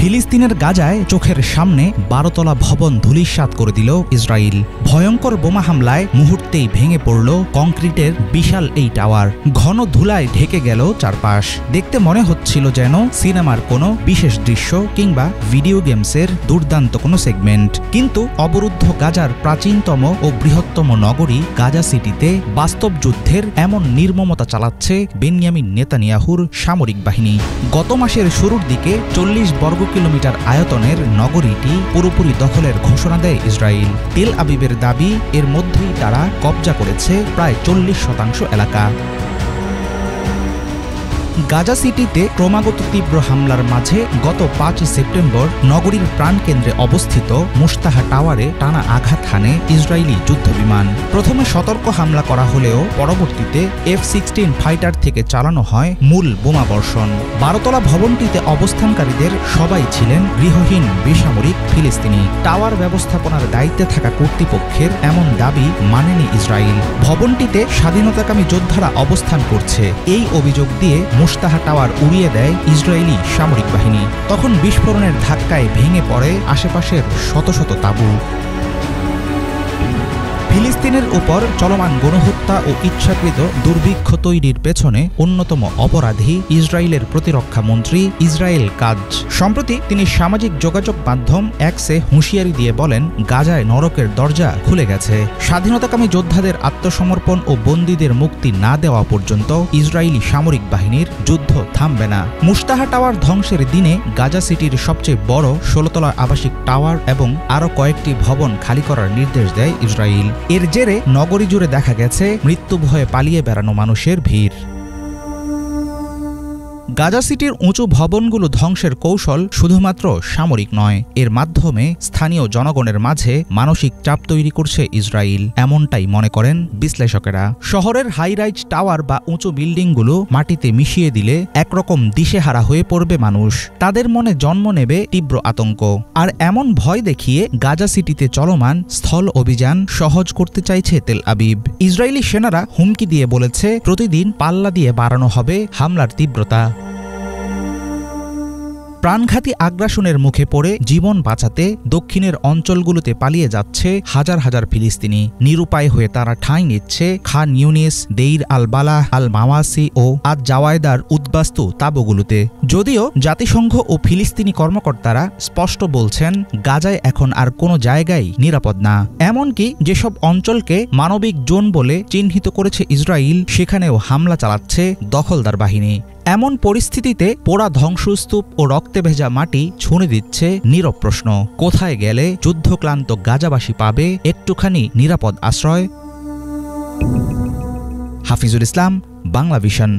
ফিলিস্তিনের গাজায় চোখের সামনে 12 তলা ভবন ধূলিসাৎ করে দিল ইসরায়েল। ভয়ঙ্কর বোমা হামলায় মুহূর্তেই ভেঙে পড়ল কংক্রিটের বিশাল এই টাওয়ার। ঘন ধুলায় ঢেকে গেল চারপাশ। দেখতে মনে হচ্ছিল যেন সিনেমার কোনো বিশেষ দৃশ্য কিংবা ভিডিও গেমসের দুর্দান্ত কোনো সেগমেন্ট। কিন্তু অবরুদ্ধ গাজার প্রাচীনতম ও বৃহত্তম নগরী গাজা সিটিতে বাস্তব যুদ্ধের এমন নির্মমতা চালাচ্ছে বেনিয়ামিন নেতানিয়াহুর সামরিক বাহিনী। গত মাসের শুরুর দিকে 40 বর্গ কিলোমিটার আয়তনের নগরীটি পুরোপুরি দখলের ঘোষণা দেয় ইসরায়েল। তেল আবিবের দাবি, এর মধ্যেই তারা কবজা করেছে প্রায় 40% এলাকা। গাজা সিটিতে ক্রমাগত তীব্র হামলার মাঝে গত 5 সেপ্টেম্বর নগরীর প্রাণকেন্দ্রে অবস্থিত মুস্তাহা টাওয়ারে টানা আঘাত হানে ইসরায়েলি যুদ্ধবিমান। প্রথমে সতর্ক হামলা করা হলেও পরবর্তীতে F-16 ফাইটার থেকে চালানো হয় মূল বোমাবর্ষণ। 12 তলা ভবনটিতে অবস্থানকারীদের সবাই ছিলেন গৃহহীন বেসামরিক ফিলিস্তিনি। টাওয়ার ব্যবস্থাপনার দায়িত্বে থাকা কর্তৃপক্ষের এমন দাবি মানেনি ইসরায়েল। ভবনটিতে স্বাধীনতাকামী যোদ্ধারা অবস্থান করছে এই অভিযোগ দিয়ে মুস্তাহা টাওয়ার উড়িয়ে দেয় ইসরায়েলি সামরিক বাহিনী। তখন বিস্ফোরণের ধাক্কায় ভেঙে পড়ে আশেপাশের শত শত তাঁবু। ফিলিস্তিনের উপর চলমান গণহত্যা ও ইচ্ছাকৃত দুর্ভিক্ষ তৈরির পেছনে অন্যতম অপরাধী ইসরায়েলের প্রতিরক্ষা মন্ত্রী ইসরায়েল কাজ। সম্প্রতি তিনি সামাজিক যোগাযোগ মাধ্যম এক্সে হুঁশিয়ারি দিয়ে বলেন, গাজায় নরকের দরজা খুলে গেছে। স্বাধীনতাকামী যোদ্ধাদের আত্মসমর্পণ ও বন্দীদের মুক্তি না দেওয়া পর্যন্ত ইসরায়েলি সামরিক বাহিনীর যুদ্ধ থামবে না। মুস্তাহা টাওয়ার ধ্বংসের দিনে গাজা সিটির সবচেয়ে বড় 16 তলা আবাসিক টাওয়ার এবং আরও কয়েকটি ভবন খালি করার নির্দেশ দেয় ইসরায়েল। এর জেরে নগরী জুড়ে দেখা গেছে মৃত্যু ভয়ে পালিয়ে বেড়ানো মানুষের ভিড়। গাজা সিটির উঁচু ভবনগুলো ধ্বংসের কৌশল শুধুমাত্র সামরিক নয়, এর মাধ্যমে স্থানীয় জনগণের মাঝে মানসিক চাপ তৈরি করছে ইসরায়েল, এমনটাই মনে করেন বিশ্লেষকেরা। শহরের হাই রাইজ টাওয়ার বা উঁচু বিল্ডিংগুলো মাটিতে মিশিয়ে দিলে একরকম দিশেহারা হয়ে পড়বে মানুষ। তাদের মনে জন্ম নেবে তীব্র আতঙ্ক। আর এমন ভয় দেখিয়ে গাজা সিটিতে চলমান স্থল অভিযান সহজ করতে চাইছে তেল আবিব। ইসরায়েলি সেনারা হুমকি দিয়ে বলেছে, প্রতিদিন পাল্লা দিয়ে বাড়ানো হবে হামলার তীব্রতা। প্রাণঘাতী আগ্রাসনের মুখে পড়ে জীবন বাঁচাতে দক্ষিণের অঞ্চলগুলোতে পালিয়ে যাচ্ছে হাজার হাজার ফিলিস্তিনি। নিরুপায় হয়ে তারা ঠাঁই নিচ্ছে খান ইউনিস, দেইর আল বালাহ, আল মাওয়াসি ও আদ জাওয়ায়দার উদ্বাস্তু তাঁবুগুলোতে। যদিও জাতিসংঘ ও ফিলিস্তিনি কর্মকর্তারা স্পষ্ট বলছেন, গাজায় এখন আর কোনো জায়গায় নিরাপদ না। এমনকি যেসব অঞ্চলকে মানবিক জোন বলে চিহ্নিত করেছে ইসরায়েল, সেখানেও হামলা চালাচ্ছে দখলদার বাহিনী। এমন পরিস্থিতিতে পোড়া ধ্বংসস্তূপ ও রক্তে ভেজা মাটি ছুঁড়ে দিচ্ছে নীরব প্রশ্ন, কোথায় গেলে যুদ্ধক্লান্ত গাজাবাসী পাবে একটুখানি নিরাপদ আশ্রয়? হাফিজুল ইসলাম, বাংলা ভিশন।